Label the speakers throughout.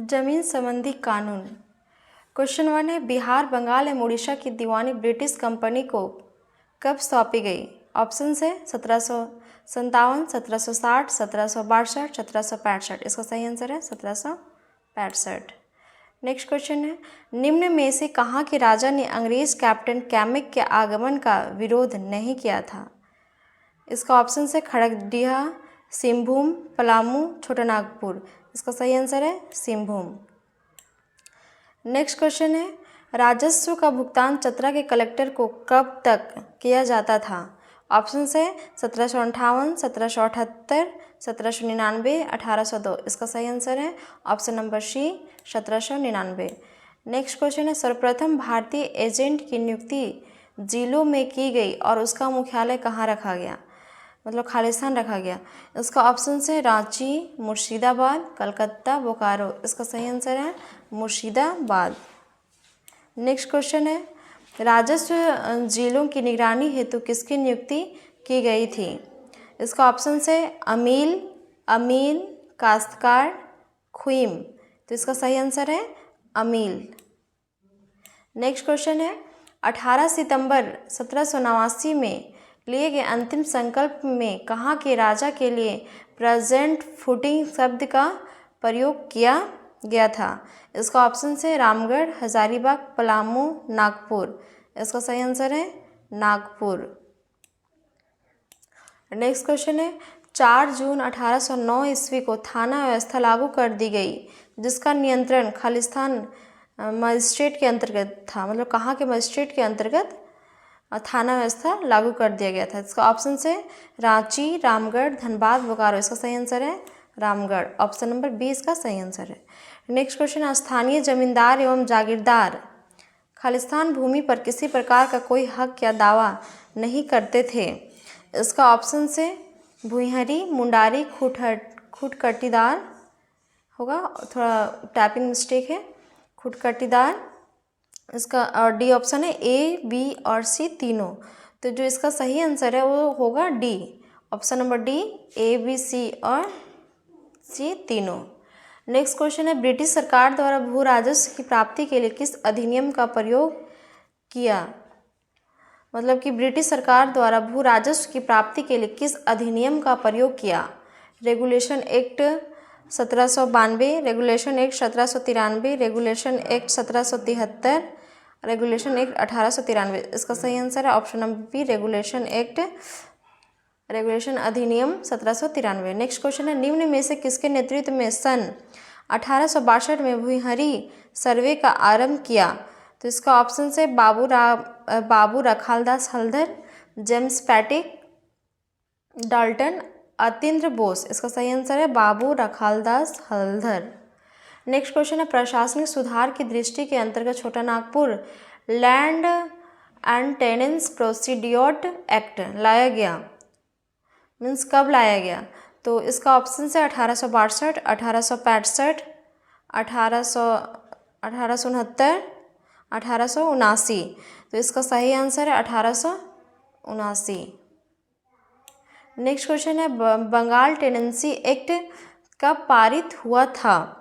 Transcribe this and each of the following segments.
Speaker 1: जमीन संबंधी कानून। क्वेश्चन 1 है, बिहार, बंगाल एवं उड़ीसा की दीवानी ब्रिटिश कंपनी को कब सौंपी गई? ऑप्शन है 1757, 1760, 1762, 1765। इसका सही आंसर है 1765। नेक्स्ट क्वेश्चन है, निम्न में से कहाँ के राजा ने अंग्रेज कैप्टन कैमिक के आगमन का विरोध नहीं किया था? इसका ऑप्शन है खड़गडिहा, सिंहभूम, पलामू, छोटानागपुर। इसका सही आंसर है सिंहभूम। नेक्स्ट क्वेश्चन है, राजस्व का भुगतान चतरा के कलेक्टर को कब तक किया जाता था? ऑप्शन है 1758, 1778, 1799, 1802। इसका सही आंसर है option number C 1799। Next question है, सर्वप्रथम भारतीय एजेंट की नियुक्ति जिलों में की गई और उसका मुख्यालय कहाँ रखा गया, मतलब खालिस्तान रखा गया? इसका ऑप्शन है रांची, मुर्शिदाबाद, कलकत्ता, बोकारो। इसका सही आंसर है मुर्शिदाबाद। नेक्स्ट क्वेश्चन है, राजस्व जिलों की निगरानी हेतु किसकी नियुक्ति की गई थी? इसका ऑप्शन है अमील, अमीन, काश्तकार, खुईम। तो इसका सही आंसर है अमील। नेक्स्ट क्वेश्चन है, 18 सितंबर 1789 में लिए गए अंतिम संकल्प में कहाँ के राजा के लिए प्रेजेंट फुटिंग शब्द का प्रयोग किया गया था? इसका ऑप्शन है रामगढ़, हजारीबाग, पलामू, नागपुर। इसका सही आंसर है नागपुर। नेक्स्ट क्वेश्चन है, 4 जून 1809 ईस्वी को थाना व्यवस्था लागू कर दी गई जिसका नियंत्रण खालिस्तान मजिस्ट्रेट के अंतर्गत था, मतलब कहाँ के मजिस्ट्रेट के अंतर्गत थाना व्यवस्था लागू कर दिया गया था? इसका ऑप्शन है रांची, रामगढ़, धनबाद, बोकारो। इसका सही आंसर है रामगढ़। ऑप्शन नंबर बी इसका सही आंसर है। नेक्स्ट क्वेश्चन, स्थानीय जमींदार एवं जागीरदार खालिस्तान भूमि पर किसी प्रकार का कोई हक या दावा नहीं करते थे। इसका ऑप्शन है भुईहरी, मुंडारी, खुटकटीदार होगा, थोड़ा टाइपिंग मिस्टेक है, खुटकटीदार। इसका और डी ऑप्शन है ए, बी और सी तीनों। तो जो इसका सही आंसर है वो होगा डी, ऑप्शन नंबर डी, ए, बी, सी और सी तीनों। नेक्स्ट क्वेश्चन है, ब्रिटिश सरकार द्वारा भू राजस्व की प्राप्ति के लिए किस अधिनियम का प्रयोग किया? मतलब कि ब्रिटिश सरकार द्वारा भू राजस्व की प्राप्ति के लिए किस अधिनियम का प्रयोग किया? Regulation act 1792, regulation act 1793, regulation act 1773, regulation act 1893। इसका सही आंसर है ऑप्शन नंबर बी, रेगुलेशन अधिनियम 1793। नेक्स्ट क्वेश्चन है, निम्न में से किसके नेतृत्व में सन 1862 में भुईहरी सर्वे का आरंभ किया? तो इसका ऑप्शन है Babu Rakhaldas Haldar, James Patrick, Dalton, Atindra Bose. इसका सही आंसर है बाबू रखालदास हल्दर। नेक्स्ट क्वेश्चन है, प्रशासनिक सुधार की दृष्टि के अंतर्गत Chotanagpur land and tenancy procedure act लाया गया, मीन्स कब लाया गया? तो इसका ऑप्शन है 1862, 1865, 1869, 1879। तो इसका सही आंसर है 1879। नेक्स्ट क्वेश्चन है, बंगाल टेनेंसी एक्ट कब पारित हुआ था?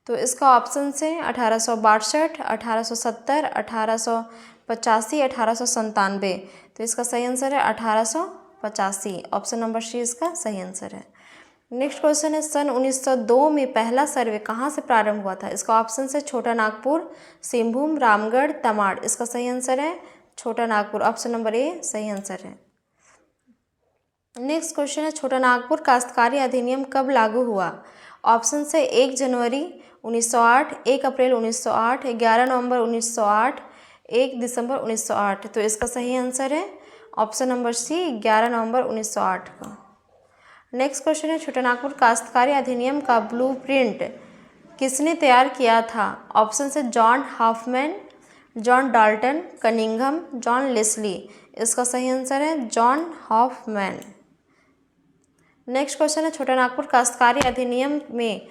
Speaker 1: तो इसका ऑप्शन है 1862, 1870, 1885, 1897। तो इसका सही आंसर है 1885, ऑप्शन नंबर सी इसका सही आंसर है। नेक्स्ट क्वेश्चन है, सन 1902 में पहला सर्वे कहाँ से प्रारंभ हुआ था? इसका ऑप्शन है छोटानागपुर, सिंहभूम, रामगढ़, तमाड़। इसका सही आंसर है छोटानागपुर, ऑप्शन नंबर ए सही आंसर है। नेक्स्ट क्वेश्चन है, छोटानागपुर काश्तकारी अधिनियम कब लागू हुआ? ऑप्शन है 1 जनवरी 1908, 1 अप्रैल 1908, 11 नवंबर 1908, 1 दिसंबर 1908। तो इसका सही आंसर है ऑप्शन नंबर सी 11 नवंबर 1908 का। नेक्स्ट क्वेश्चन है, छोटानागपुर काश्तकारी अधिनियम का ब्लूप्रिंट किसने तैयार किया था? ऑप्शन है John Hoffman, John Dalton, Cunningham, John Leslie. इसका सही आंसर है जॉन हॉफमैन। नेक्स्ट क्वेश्चन है, छोटानागपुर काश्तकारी अधिनियम में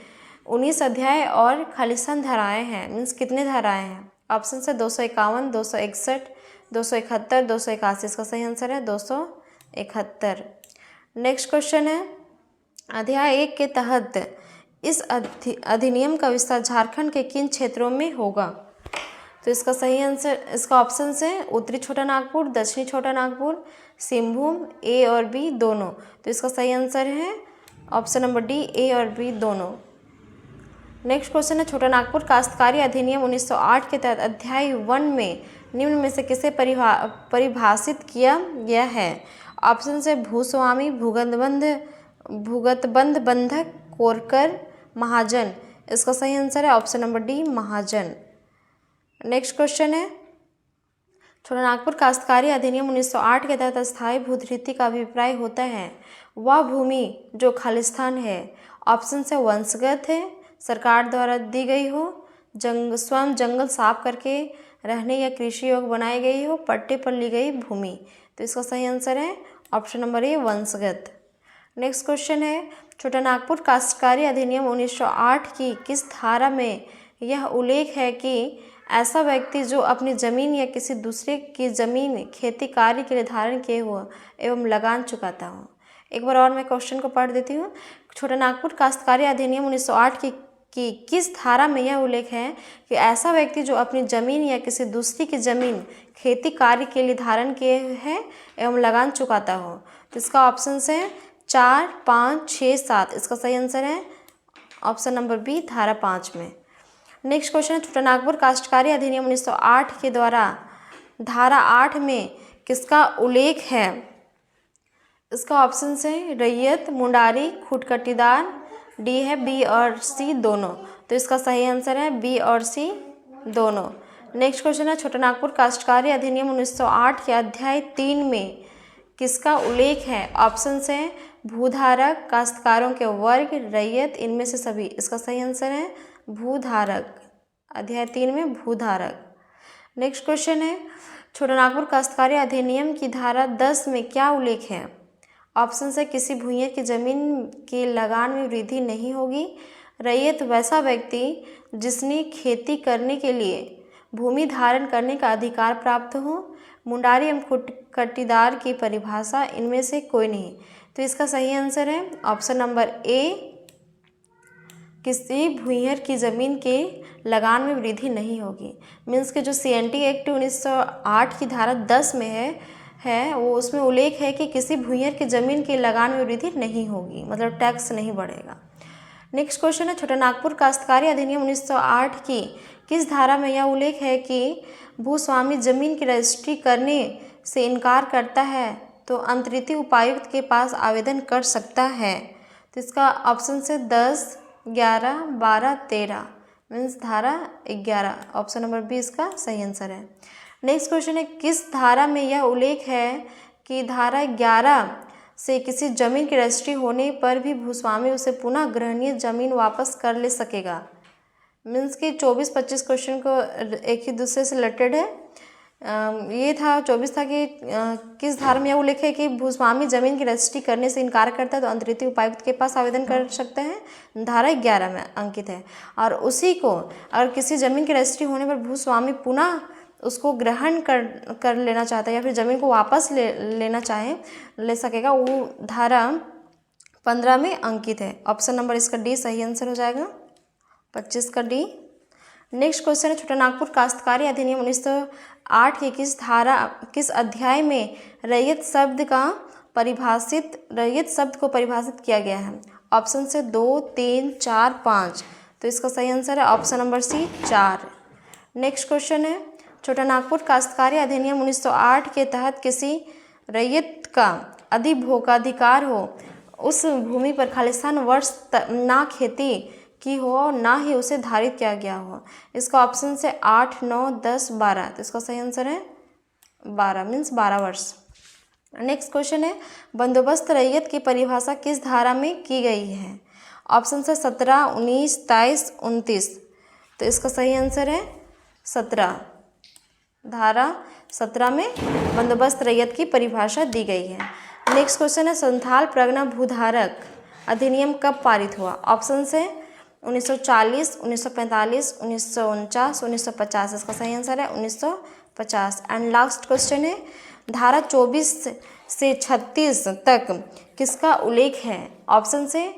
Speaker 1: 19 अध्याय और खालिस्तान धाराएं हैं, मीन्स कितने धाराएं हैं? ऑप्शन है 251, 261, 271, 281। इसका सही आंसर है 271। नेक्स्ट क्वेश्चन है, अध्याय 1 के तहत इस अधिनियम का विस्तार झारखंड के किन क्षेत्रों में होगा? तो इसका सही आंसर, इसका ऑप्शन है उत्तरी छोटा नागपुर, दक्षिणी छोटा नागपुर, सिंहभूम, ए और बी दोनों। तो इसका सही आंसर है ऑप्शन नंबर डी, ए और बी दोनों। नेक्स्ट क्वेश्चन है छोटा नागपुर काश्तकारी अधिनियम 1908 के तहत अध्याय 1 में निम्न में से किसे परिभाषित किया गया है? ऑप्शन से भूस्वामी, भूगतबंध, बंधक, कोरकर, महाजन। इसका सही आंसर है ऑप्शन नंबर डी, महाजन। नेक्स्ट क्वेश्चन है छोटा नागपुर काश्तकारी अधिनियम 1908 के तहत अस्थायी भूधृति का अभिप्राय होता है वह भूमि जो खालिस्तान है। ऑप्शन से वंशगत है, सरकार द्वारा दी गई हो, स्वयं जंगल साफ करके रहने या कृषि योग्य बनाई गई हो, पट्टे पर ली गई भूमि। तो इसका सही आंसर है ऑप्शन नंबर ए, वंशगत। नेक्स्ट क्वेश्चन है छोटा नागपुर काश्तकारी अधिनियम 1908 की किस धारा में यह उल्लेख है कि ऐसा व्यक्ति जो अपनी जमीन या किसी दूसरे की जमीन खेती कार्य के लिए धारण किए हुआ एवं लगान चुकाता हो। एक बार और मैं क्वेश्चन को पढ़ देती हूँ। छोटा नागपुर काश्तकारी अधिनियम 1908 की किस धारा में यह उल्लेख है कि ऐसा व्यक्ति जो अपनी जमीन या किसी दूसरी की जमीन खेती कार्य के लिए धारण किए है एवं लगान चुकाता हो। तो इसका ऑप्शन है 4, 5, 6, 7। इसका सही आंसर है ऑप्शन नंबर बी, धारा 5 में। नेक्स्ट क्वेश्चन है छोटा नागपुर काश्तकारी अधिनियम 1908 के द्वारा धारा 8 में किसका उल्लेख है? इसका ऑप्शन है रैयत, मुंडारी, खुटकटीदार, डी है बी और सी दोनों। तो इसका सही आंसर है बी और सी दोनों। नेक्स्ट क्वेश्चन है छोटा नागपुर काश्तकारी अधिनियम 1908 के अध्याय 3 में किसका उल्लेख है? ऑप्शन है भूधारक, काश्तकारों के वर्ग, रैयत, इनमें से सभी। इसका सही आंसर है भूधारक, अध्याय 3 में भूधारक। नेक्स्ट क्वेश्चन है छोटा नागपुर काश्तकारी अधिनियम की धारा 10 में क्या उल्लेख है? ऑप्शन से किसी भूइयां की जमीन की लगान में वृद्धि नहीं होगी, रैयत वैसा व्यक्ति जिसने खेती करने के लिए भूमि धारण करने का अधिकार प्राप्त हो, मुंडारी एवं खुटकटीदार की परिभाषा इनमें से कोई नहीं। तो इसका सही आंसर है ऑप्शन नंबर ए, किसी भूइहर की ज़मीन के लगान में वृद्धि नहीं होगी। मीन्स के जो CNT एक्ट 1908 की धारा 10 में है वो उसमें उल्लेख है कि किसी भूइहर की ज़मीन के लगान में वृद्धि नहीं होगी, मतलब टैक्स नहीं बढ़ेगा। नेक्स्ट क्वेश्चन है छोटा नागपुर काश्तकारी अधिनियम 1908 की किस धारा में यह उल्लेख है कि भूस्वामी जमीन की रजिस्ट्री करने से इनकार करता है तो अंतर्राज्यीय उपायुक्त के पास आवेदन कर सकता है? तो इसका ऑप्शन से 10, 11, 12, 13 मीन्स धारा 11। ऑप्शन नंबर बी इसका सही आंसर है। नेक्स्ट क्वेश्चन है किस धारा में यह उल्लेख है कि धारा 11 से किसी जमीन की रजिस्ट्री होने पर भी भूस्वामी उसे पुनः ग्रहणीय जमीन वापस कर ले सकेगा? मीन्स कि 24-25 क्वेश्चन को एक ही दूसरे से रिलेटेड है। ये था 24 था कि किस धारा में यह उल्लेख है कि भूस्वामी जमीन की रजिस्ट्री करने से इनकार करता है तो अंतर्राज्यीय उपायुक्त के पास आवेदन कर सकते हैं, धारा 11 में अंकित है। और उसी को अगर किसी जमीन की रजिस्ट्री होने पर भूस्वामी पुनः उसको ग्रहण कर लेना चाहता है या फिर ज़मीन को वापस लेना चाहे ले सकेगा, वो धारा 15 में अंकित है। ऑप्शन नंबर इसका डी सही आंसर हो जाएगा, 25 का डी। नेक्स्ट क्वेश्चन है छोटा नागपुर काश्तकारी अधिनियम 1908 के किस अध्याय में रैयत शब्द को परिभाषित किया गया है? ऑप्शन से 2, 3, 4, 5। तो इसका सही आंसर है option number C, 4। Next question है छोटा नागपुर काश्तकारी अधिनियम 1908 के तहत किसी रैयत का अधिभोगाधिकार हो उस भूमि पर खालिस्तान वर्ष ना खेती की हो और ना ही उसे धारित किया गया हो। इसका ऑप्शन से 8, 9, 10, 12। तो इसका सही आंसर है 12 मीन्स 12 वर्ष। नेक्स्ट क्वेश्चन है बंदोबस्त रैयत की परिभाषा किस धारा में की गई है? ऑप्शन से 17, 19, 23, 29। तो इसका सही आंसर है 17, धारा 17 में बंदोबस्त रैयत की परिभाषा दी गई है। नेक्स्ट क्वेश्चन है संथाल परगना भूधारक अधिनियम कब पारित हुआ? ऑप्शन से 1940, 1945, 1949, 1950। इसका सही आंसर है 1950। एंड लास्ट क्वेश्चन है धारा 24 से 36 तक किसका उल्लेख है? ऑप्शन से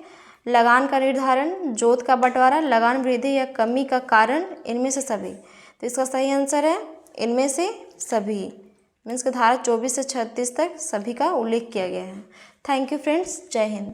Speaker 1: लगान का निर्धारण, जोत का बंटवारा, लगान वृद्धि या कमी का कारण, इनमें से सभी। तो इसका सही आंसर है इनमें से सभी। मीन्स कि धारा 24 से 36 तक सभी का उल्लेख किया गया है। थैंक यू फ्रेंड्स, जय हिंद।